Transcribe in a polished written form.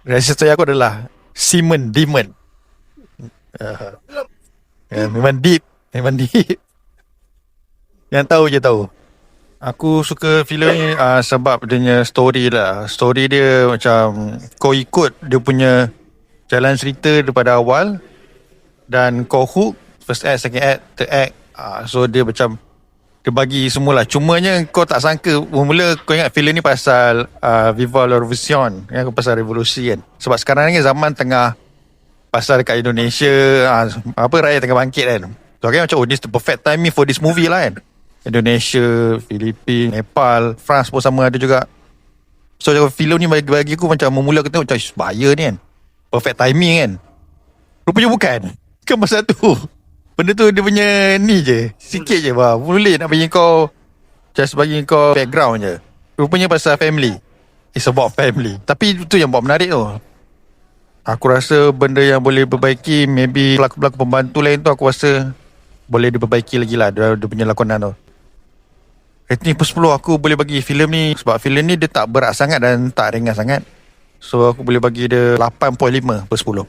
Rasa saya aku adalah Seaman Demon. uh, Memang deep. Memang deep. Yang tahu je tahu. Aku suka filem ni sebab dia punya story lah. Story dia macam kau ikut dia punya jalan cerita daripada awal dan kau hook first act, second act, third act. So dia macam dia bagi semualah. Cumanya kau tak sangka mula kau ingat filem ni pasal Viva la Revolution kan, pasal revolusi kan. Sebab sekarang ni zaman tengah pasal dekat Indonesia apa rakyat tengah bangkit kan. So kan macam this the perfect timing for this movie lah kan. Indonesia, Filipina, Nepal, France pun sama ada juga. So filem ni bagi aku macam memula aku tengok macam bahaya ni kan. Perfect timing kan. Rupanya bukan. Kan masa tu benda tu dia punya ni je, sikit je bah. Boleh nak bagi kau just bagi kau background je. Rupanya pasal family. It's about family. Tapi itu yang buat menarik tu. Aku rasa benda yang boleh perbaiki, maybe pelakon-pelakon pembantu lain tu aku rasa boleh diperbaiki lagi lah dia punya lakonan tu. Rating per 10 aku boleh bagi filem ni sebab filem ni dia tak berat sangat dan tak ringan sangat. So aku boleh bagi dia 8.5 per 10.